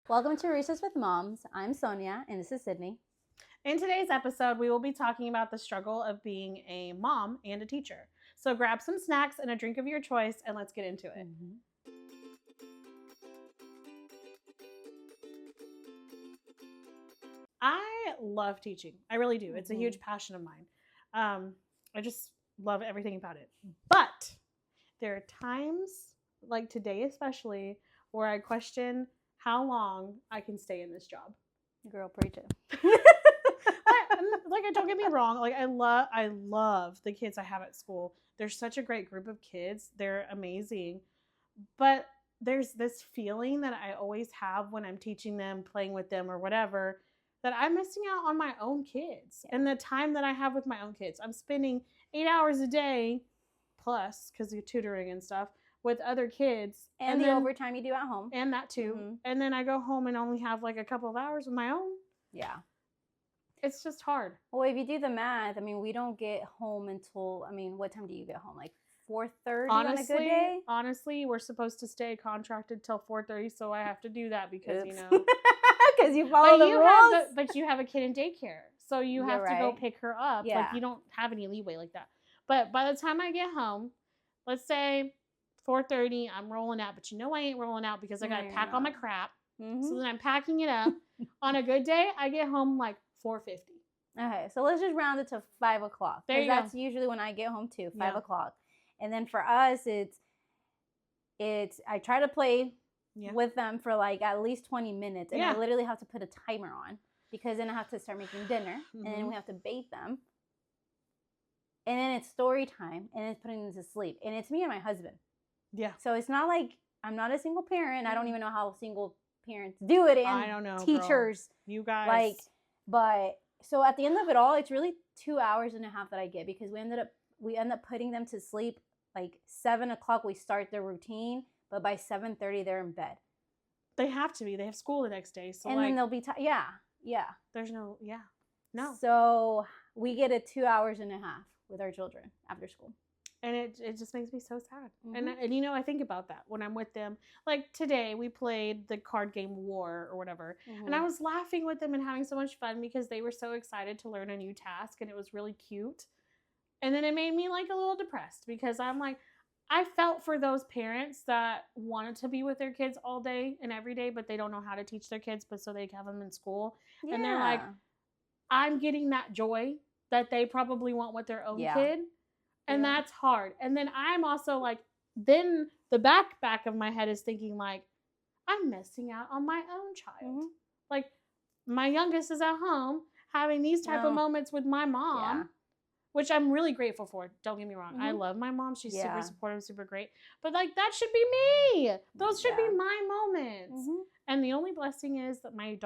Welcome to Recess with Moms. I'm Sonia, and this is Sydney. In today's episode, we will be talking about the struggle of being a mom and a teacher. So grab some snacks and a drink of your choice, and let's get into it. I love teaching. I really do. It's a huge passion of mine. I just love everything about it. But there are times, like today especially, where I question how long I can stay in this job. Girl, preach it. Don't get me wrong. I love the kids I have at school. They're such a great group of kids. They're amazing. But there's this feeling that I always have when I'm teaching them, playing with them, or whatever, that I'm missing out on my own kids and the time that I have with my own kids. I'm spending 8 hours a day plus, because of tutoring and stuff, with other kids. And the overtime you do at home. And that too. Mm-hmm. And then I go home and only have like a couple of hours of my own. Yeah. It's just hard. Well, if you do the math, we don't get home until, what time do you get home? Like 4:30 on a good day? Honestly, we're supposed to stay contracted till 4:30, so I have to do that because, Because you follow the rules. But you have a kid in daycare, so you have to go pick her up. Yeah. Like, you don't have any leeway like that. But by the time I get home, let's say 4:30, I'm rolling out. But I ain't rolling out because I got to pack all my crap. Mm-hmm. So then I'm packing it up. On a good day, I get home like 4:50. Okay, so let's just round it to 5 o'clock. Because that's usually when I get home too, 5 o'clock. And then for us, it's I try to play with them for like at least 20 minutes. And I literally have to put a timer on because then I have to start making dinner. Mm-hmm. And then we have to bathe them. And then it's story time. And it's putting them to sleep. And it's me and my husband. Yeah. So it's not like I'm not a single parent. I don't even know how single parents do it. And I don't know. Teachers. Girl. You guys. But so at the end of it all, it's really 2 hours and a half that I get because we end up putting them to sleep like 7 o'clock. We start their routine, but by 7:30 they're in bed. They have to be. They have school the next day, so and then they'll be yeah. There's no no. So we get a 2 hours and a half with our children after school. And it just makes me so sad. Mm-hmm. And I think about that when I'm with them. Like today, we played the card game War or whatever. Mm-hmm. And I was laughing with them and having so much fun because they were so excited to learn a new task. And it was really cute. And then it made me like a little depressed because I'm like, I felt for those parents that wanted to be with their kids all day and every day, but they don't know how to teach their kids, but so they have them in school. Yeah. And they're like, I'm getting that joy that they probably want with their own kid. And that's hard. And then I'm also like, then the back of my head is thinking like, I'm missing out on my own child. Mm-hmm. Like my youngest is at home having these type of moments with my mom, which I'm really grateful for. Don't get me wrong. Mm-hmm. I love my mom. She's super supportive, super great. But like, that should be me. Those should be my moments. Mm-hmm. And the only blessing is that my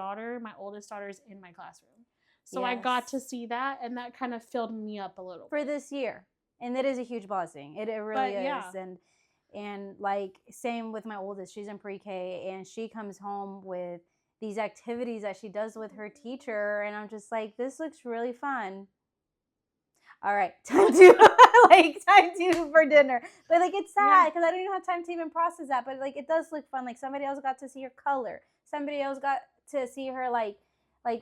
oldest daughter is in my classroom. So I got to see that. And that kind of filled me up a little. For this year. And that is a huge blessing. It really is. And like same with my oldest. She's in pre-K and she comes home with these activities that she does with her teacher. And I'm just like, this looks really fun. All right, time to for dinner. But like it's sad because I don't even have time to even process that. But like it does look fun. Like somebody else got to see her color. Somebody else got to see her like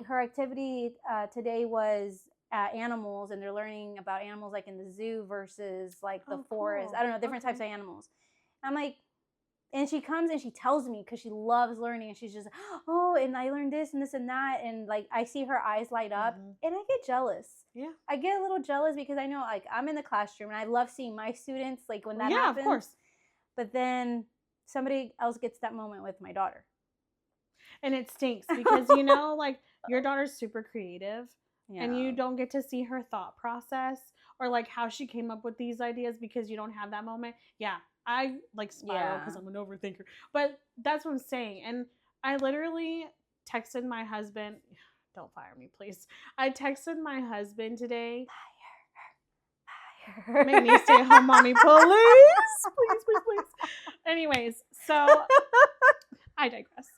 her activity today was animals, and they're learning about animals like in the zoo versus like the forest. Cool. I don't know, different types of animals. I'm like, and she comes and she tells me because she loves learning, and she's just, and I learned this and this and that, and like I see her eyes light up, and I get jealous. Yeah, I get a little jealous because I know like I'm in the classroom and I love seeing my students like when that happens. Yeah, of course. But then somebody else gets that moment with my daughter, and it stinks because like your daughter's super creative. Yeah. And you don't get to see her thought process or like how she came up with these ideas because you don't have that moment. Yeah, I like spiral because I'm an overthinker. But that's what I'm saying. And I literally texted my husband. Don't fire me, please. I texted my husband today. Fire. Make me stay home, mommy, please. Please. Anyways, so I digress.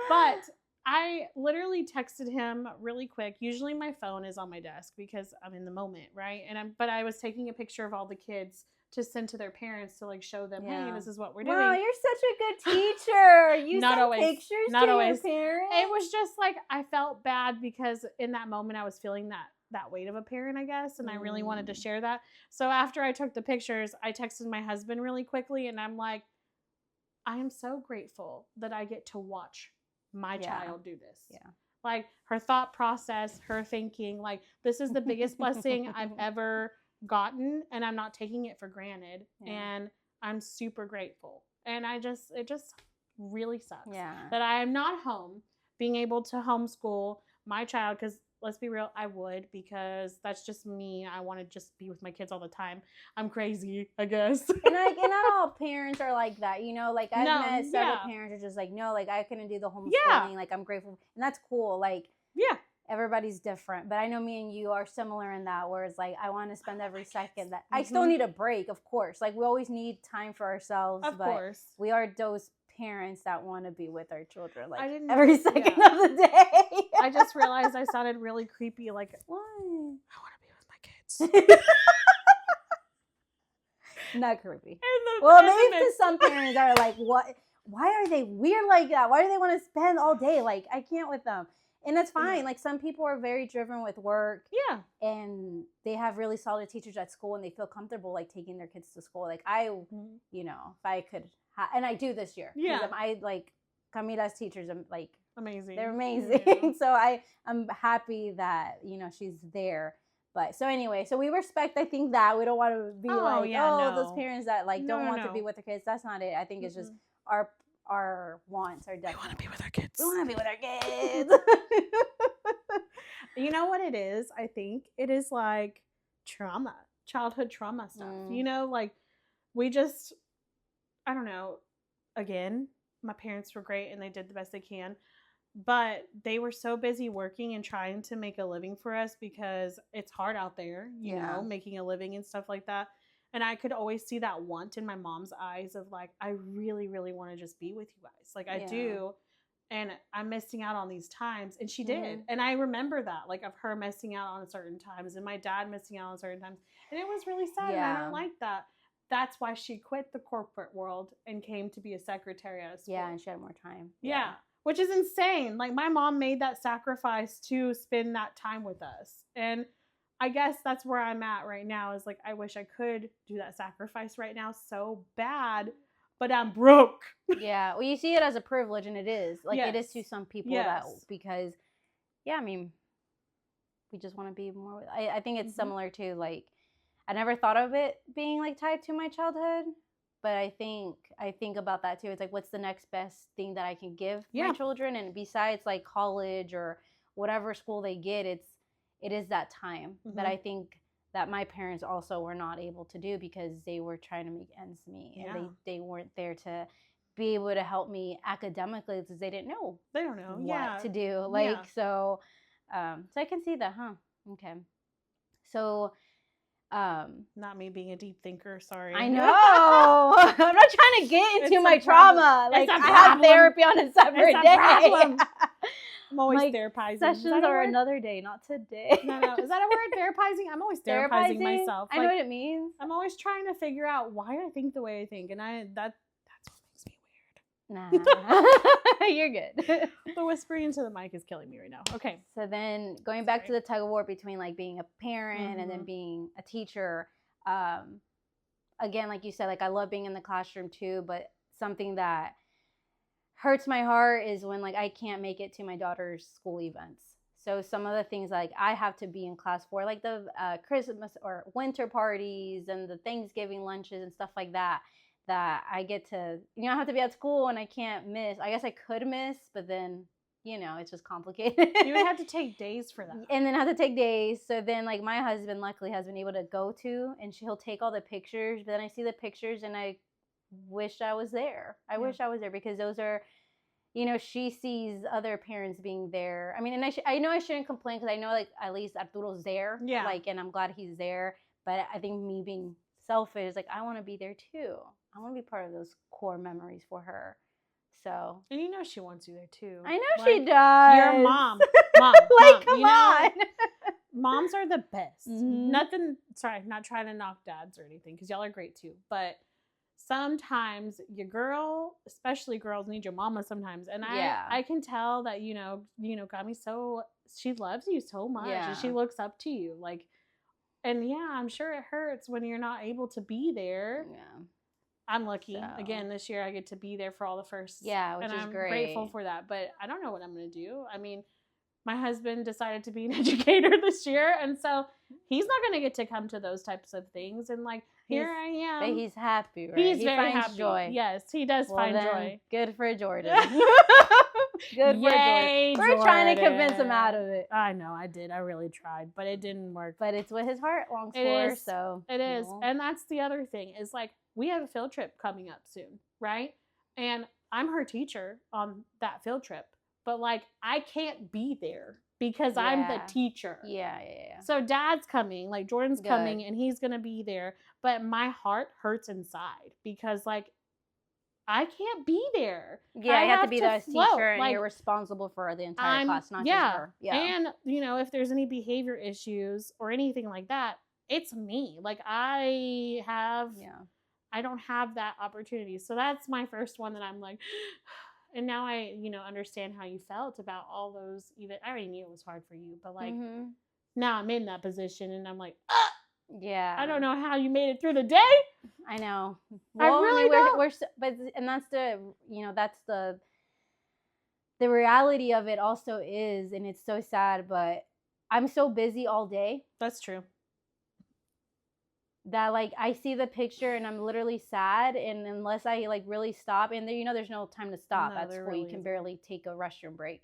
But I literally texted him really quick. Usually my phone is on my desk because I'm in the moment, right? But I was taking a picture of all the kids to send to their parents to like show them, hey, this is what we're doing. Wow, you're such a good teacher. You not sent always, pictures not to always. your parents. It was just like I felt bad because in that moment I was feeling that weight of a parent, I guess, and I really wanted to share that. So after I took the pictures, I texted my husband really quickly, and I'm like, I am so grateful that I get to watch my child do this. Yeah. Like her thought process, her thinking, like this is the biggest blessing I've ever gotten, and I'm not taking it for granted. Yeah. And I'm super grateful. And it just really sucks that I am not home being able to homeschool my child, because let's be real, I would, because that's just me. I want to just be with my kids all the time. I'm crazy, I guess. And not all parents are like that, you know. Like I've met several parents are just like, no, like I couldn't do the homeschooling. Yeah. Like I'm grateful, and that's cool. Like everybody's different, but I know me and you are similar in that, where it's like I want to spend every second that I still need a break, of course. Like we always need time for ourselves, of course. We are those parents that want to be with our children like every second of the day. I just realized I sounded really creepy. Like, why? I want to be with my kids. Not creepy. Well, maybe to some parents are like, what? Why are they weird like that? Why do they want to spend all day? Like, I can't with them. And that's fine. Yeah. Like some people are very driven with work. Yeah. And they have really solid teachers at school and they feel comfortable like taking their kids to school. Like you know, if I could, and I do this year. Yeah. I like Camila's teachers. I'm like amazing. They're amazing. Yeah. So I'm happy that, you know, she's there. But so anyway, so we respect, I think, that we don't want to be those parents that like don't want to be with their kids. That's not it. I think it's just our wants are definitely. We want to be with our kids. We want to be with our kids. You know what it is? I think it is like trauma, childhood trauma stuff. You know, like we just, I don't know. Again, my parents were great and they did the best they can. But they were so busy working and trying to make a living for us because it's hard out there, you know, making a living and stuff like that. And I could always see that want in my mom's eyes of like, I really, really want to just be with you guys. Like I do. And I'm missing out on these times. And she did. And I remember that, like of her missing out on certain times and my dad missing out on certain times. And it was really sad. And I don't like that. That's why she quit the corporate world and came to be a secretary at a school. Yeah, and she had more time. Yeah. Which is insane. Like my mom made that sacrifice to spend that time with us. And I guess that's where I'm at right now is like, I wish I could do that sacrifice right now so bad, but I'm broke. Yeah. Well, you see it as a privilege and it is. Like it is to some people that because, I mean, we just want to be more. I think it's similar to like, I never thought of it being like tied to my childhood. But I think about that too. It's like, what's the next best thing that I can give my children? And besides like college or whatever school they get, it is that time that I think that my parents also were not able to do because they were trying to make ends meet. Yeah. And they weren't there to be able to help me academically because they didn't know. They don't know what to do. Like, so I can see that, huh? Okay. So, not me being a deep thinker, sorry. I know. I'm not trying to get into my trauma. Like I have therapy on a separate day. I'm always therapizing. Sessions are another day, not today. No. Is that a word? Therapizing? I'm always therapizing myself. I know what it means. I'm always trying to figure out why I think the way I think, and that's what makes me weird. Nah. You're good. The whispering into the mic is killing me right now. Okay. So then going back to the tug of war between like being a parent and then being a teacher, again, like you said, like I love being in the classroom too, but something that hurts my heart is when like I can't make it to my daughter's school events. So some of the things like I have to be in class for, like the Christmas or winter parties and the Thanksgiving lunches and stuff like that, that I get to, you know, I have to be at school and I can't miss. I guess I could miss, but then, you know, it's just complicated. You would have to take days for that. And then have to take days. So then like my husband luckily has been able to go to, and he'll take all the pictures, but then I see the pictures and I wish I was there. I wish I was there because those are, you know, she sees other parents being there. I mean, and I know I shouldn't complain because I know like at least Arturo's there. Yeah. Like, and I'm glad he's there. But I think me being selfish, like I want to be there too. I want to be part of those core memories for her. So. And you know she wants you there too. I know she does. You're a mom. Like, come on. Moms are the best. Nothing, sorry, not trying to knock dads or anything, because y'all are great too. But sometimes your girl, especially girls, need your mama sometimes. And I can tell that, Gami, she loves you so much. And she looks up to you. Like, and I'm sure it hurts when you're not able to be there. Yeah. I'm lucky. So. Again, this year I get to be there for all the firsts. Yeah, which is great. And I'm grateful for that. But I don't know what I'm going to do. I mean, my husband decided to be an educator this year. And so he's not going to get to come to those types of things. And like, here I am. But he's happy, right? He very happy. Joy. Yes, he does find joy. Good for Jordan. Good for Jordan. We're trying to convince him out of it. I know, I did. I really tried, but it didn't work. But it's what his heart longs for. So it is. And that's the other thing is like, we have a field trip coming up soon, right? And I'm her teacher on that field trip. But like, I can't be there because I'm the teacher. Yeah. So dad's coming, like Jordan's coming and he's going to be there. But my heart hurts inside because like, I can't be there. Yeah, you have to be the teacher and you're responsible for the entire class, not just her. Yeah. And, if there's any behavior issues or anything like that, it's me. Like I don't have that opportunity. So that's my first one that I'm like, and now I, understand how you felt about all those. Even I already knew it was hard for you, but like now I'm in that position and I'm like, yeah, I don't know how you made it through the day. I know. Well, I really don't. But that's the, that's the reality of it also is, and it's so sad, but I'm so busy all day. That's true. That like I see the picture and I'm literally sad, and unless I like really stop, and there's no time to stop at school. You can barely take a restroom break.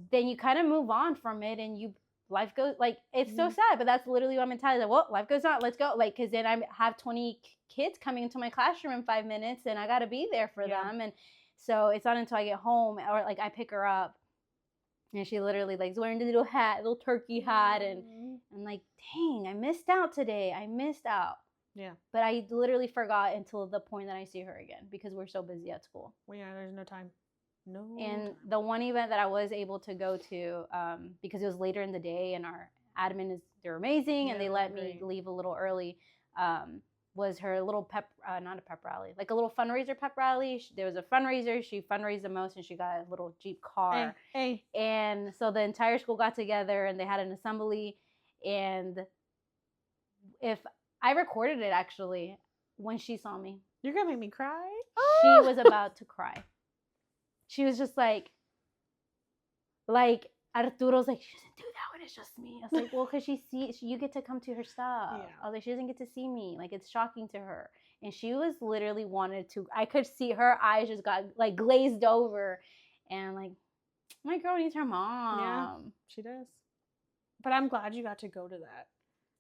Then you kind of move on from it, and life goes like it's so sad, but that's literally what I'm mentality. Like, well, life goes on. Let's go. Like, because then I have 20 kids coming into my classroom in 5 minutes, and I got to be there for them. And so it's not until I get home or like I pick her up. And she literally like is wearing the little turkey hat, and I'm like, dang, I missed out today. I missed out. Yeah. But I literally forgot until the point that I see her again because we're so busy at school. Well, yeah, there's no time. No. And the one event that I was able to go to, because it was later in the day, and our admin they're amazing, and they let me leave a little early. Was her little not a pep rally, like a little fundraiser pep rally. There was a fundraiser. She fundraised the most, and she got a little Jeep car. Hey. And so the entire school got together, and they had an assembly. And if I recorded it actually when she saw me, you're gonna make me cry. She was about to cry. She was just like Arturo's like, she doesn't do that when it's just me. I was like, well, because you get to come to her stuff. Yeah. I was like, she doesn't get to see me. Like, it's shocking to her. And she was literally I could see her eyes just got like glazed over. And like, my girl needs her mom. Yeah, she does. But I'm glad you got to go to that.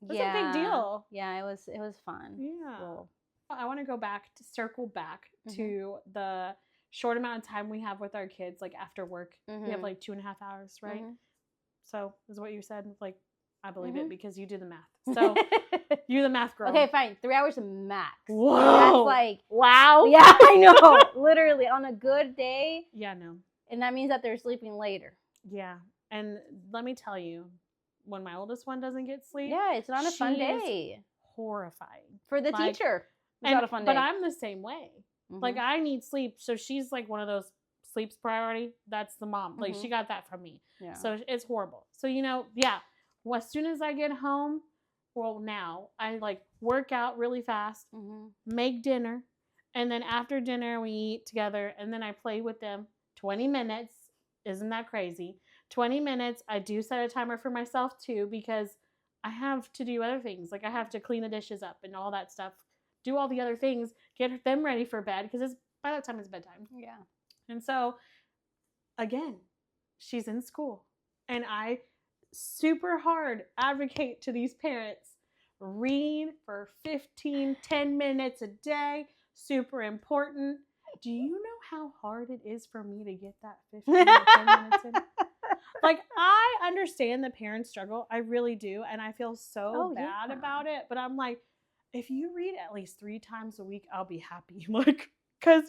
That's a big deal. Yeah, it was fun. Yeah. Cool. I want to circle back to the short amount of time we have with our kids, like after work. We have like 2.5 hours, right? So is what you said. Like, I believe it because you do the math. So you're the math girl. Okay, fine. 3 hours max. Whoa. That's like, wow. Yeah, I know. Literally on a good day. Yeah, no. And that means that they're sleeping later. Yeah. And let me tell you, when my oldest one doesn't get sleep. Yeah, it's not a fun day. Horrifying. For the teacher. It's not a fun day. But I'm the same way. Like, I need sleep. So she's like one of those sleep's priority. That's the mom. Like, she got that from me. Yeah. So it's horrible. So, well, as soon as I get home, well, now I like work out really fast, make dinner. And then after dinner, we eat together. And then I play with them 20 minutes. Isn't that crazy? 20 minutes. I do set a timer for myself too, because I have to do other things. Like, I have to clean the dishes up and all that stuff. Do all the other things, get them ready for bed, because by that time it's bedtime. Yeah. And so, again, she's in school. And I super hard advocate to these parents, read for 10 minutes a day, super important. Do you know how hard it is for me to get that 15 or 10 minutes in? Like, I understand the parents struggle. I really do. And I feel so bad about it. But I'm like, if you read at least 3 times a week, I'll be happy. Like, because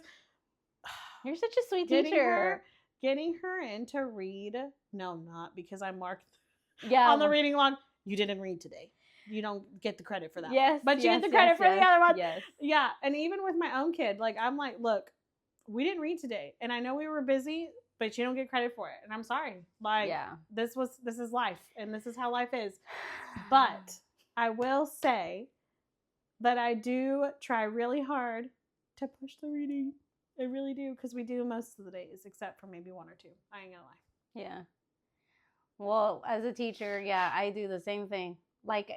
You're such a sweet teacher. Getting her in to read. No, not because I marked on the reading log. You didn't read today. You don't get the credit for that. Yes, but you get the credit for the other one. Yes. Yeah, and even with my own kid, like I'm like, look, we didn't read today, and I know we were busy, but you don't get credit for it, and I'm sorry. Like, this is life, and this is how life is. But I will say that I do try really hard to push the reading. I really do, because we do most of the days, except for maybe one or two. I ain't gonna lie. Yeah. Well, as a teacher, I do the same thing. Like,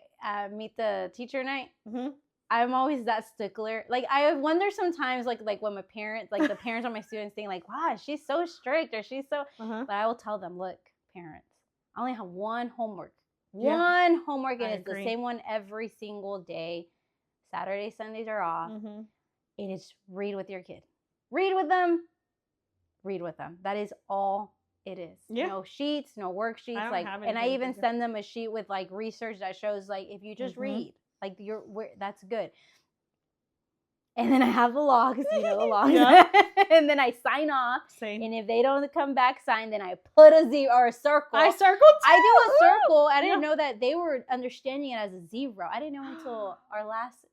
meet the teacher night. Mm-hmm. I'm always that stickler. Like, I wonder sometimes, like when my parents, like the parents of my students think, like, wow, she's so strict, or she's so. But I will tell them, look, parents, I only have one homework. One homework, and it's the same one every single day. Saturdays, Sundays are off. Mm-hmm. And it's read with your kid. Read with them. Read with them. That is all it is. Yeah. No sheets, no worksheets. And I even send them a sheet with like research that shows like if you just read, like that's good. And then I have the logs, the logs. And then I sign off. Same. And if they don't come back signed, then I put a Z or a circle. I circle too. I do a circle. I didn't know that they were understanding it as a 0. I didn't know until our last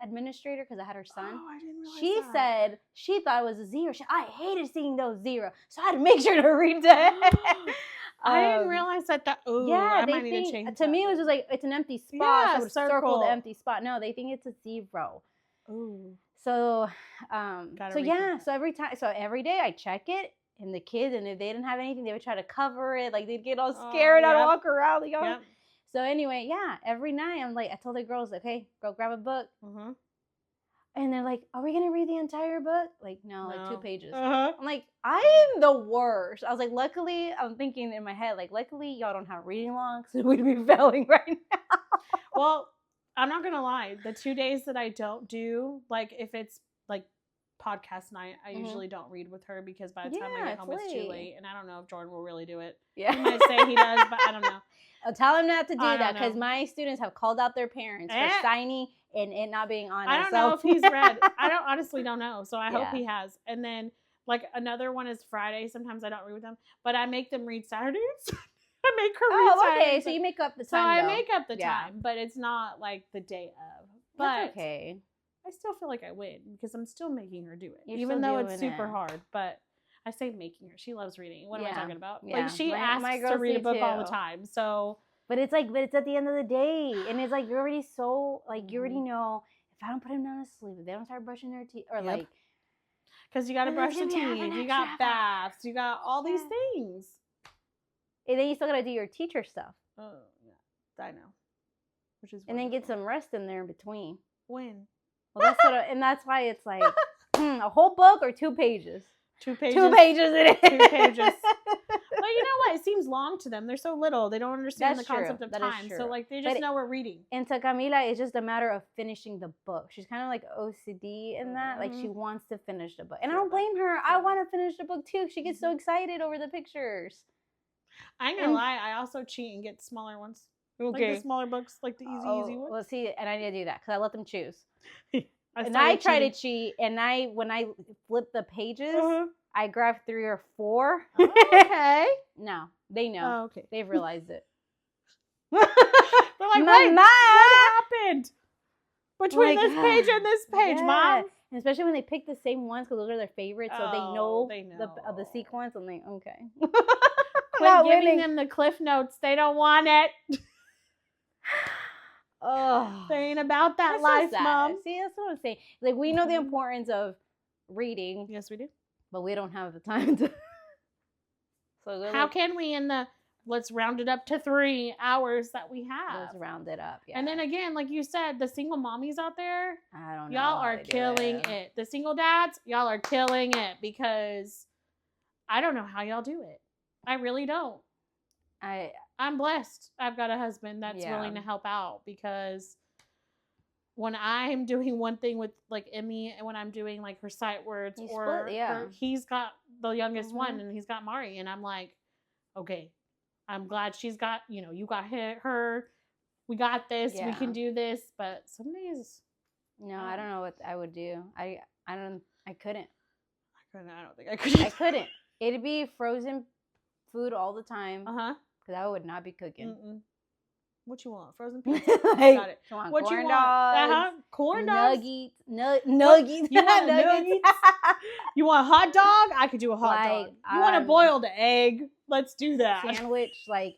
administrator, because I had her son. Oh, I didn't realize she that. said she thought it was a 0. I hated seeing those 0, so I had to make sure to read that. I didn't realize that. I might need to change that. To me, it was just like it's an empty spot. Yeah, so I would circle the empty spot. No, they think it's a 0. Ooh. So, so every day I check it, and the kids, and if they didn't have anything, they would try to cover it. Like they'd get all scared. I'd walk around like, oh. Yep. So anyway, every night I'm like, I told the girls, okay, go grab a book. Mm-hmm. And they're like, are we going to read the entire book? Like, no, like 2 pages. Uh-huh. I'm like, I am the worst. I was like, luckily, I'm thinking in my head, like, luckily y'all don't have reading logs, so we'd be failing right now. Well, I'm not going to lie. The 2 days that I don't do, like if it's like podcast night, I usually don't read with her, because by the time I get home, it's too late. And I don't know if Jordan will really do it. Yeah. He might say he does, but I don't know. I'll tell him not to do that, because my students have called out their parents for signing and it not being honest. I don't know if he's read. I honestly don't know. So I hope he has. And then like another one is Friday. Sometimes I don't read with them, but I make them read Saturdays. I make her read Saturdays. Okay. So you make up the time. So I make up the time, but it's not like the day of. But that's okay. I still feel like I win, because I'm still making her do it, even though it's super hard. But I say making her. She loves reading. What am I talking about? Yeah. Like she asks to read a book all the time. So, but it's at the end of the day, and it's like you're already so like you already know if I don't put him down to sleep, if they don't start brushing their teeth, or like because you got to brush the teeth, you got baths, you got all these things, and then you still got to do your teacher stuff. Oh yeah, I know. Which is and then get some rest in there in between. When? Well, that's why it's like a whole book or 2 pages. 2 pages. 2 pages it is. 2 pages. But you know what? It seems long to them. They're so little. They don't understand the concept of time. So like they just know we're reading. And to Camila, it's just a matter of finishing the book. She's kind of like OCD in that. Like she wants to finish the book. And I don't blame her. I want to finish the book too. She gets so excited over the pictures. I ain't gonna lie. I also cheat and get smaller ones. Okay. Like the smaller books, like the easy ones. Well, see, and I need to do that because I let them choose. I try to cheat, and when I flip the pages, I grab 3 or 4. Okay. No, they know. Oh, okay. They've realized it. They're like, what happened between this page and this page, Mom? And especially when they pick the same ones, because those are their favorites, so they know the sequence. I'm like, okay. Quit giving them the cliff notes. They don't want it. Oh, they ain't about that life, so Mom. See, that's what I'm saying. Like, we know the importance of reading. Yes, we do. But we don't have the time to. So how can we let's round it up to 3 hours that we have? Let's round it up, yeah. And then again, like you said, the single mommies out there, I don't know. Y'all are killing it. The single dads, y'all are killing it, because I don't know how y'all do it. I really don't. I'm blessed. I've got a husband that's willing to help out, because when I'm doing one thing with like Emmy, and when I'm doing like her sight words, or he's got the youngest one, and he's got Mari, and I'm like, okay, I'm glad she's got, you got her, we got this, we can do this. But some days, no, I don't know what I would do. I couldn't. couldn't. I don't think I could. I couldn't. It'd be frozen food all the time. Uh-huh. Because I would not be cooking. Mm-mm. What you want? Frozen pizza? Like, Got it. What you corn want? dogs, Corn dogs? Nuggets. You want nuggets? You want a hot dog? I could do a hot dog. You want a boiled egg? Let's do that. Sandwich, like,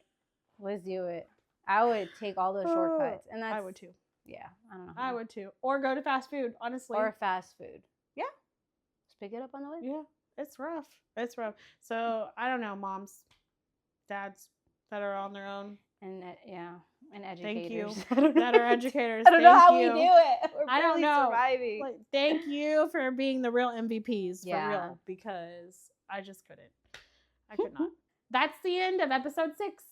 let's do it. I would take all those shortcuts. And that's, I would too. Yeah, I don't know. I would too. Or go to fast food, honestly. Or fast food. Yeah. Just pick it up on the way. Yeah, it's rough. It's rough. So, I don't know, moms, dads that are on their own. And and educators. Thank you. That are educators. I don't know how we do it. We're I don't know. surviving. Like, thank you for being the real MVPs, for Yeah. real, because I just couldn't. I could not. That's the end of episode 6.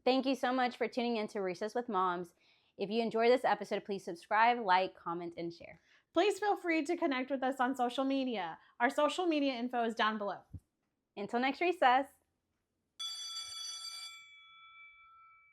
Thank you so much for tuning in to Recess with Moms. If you enjoyed this episode, please subscribe, like, comment, and share. Please feel free to connect with us on social media. Our social media info is down below. Until next recess.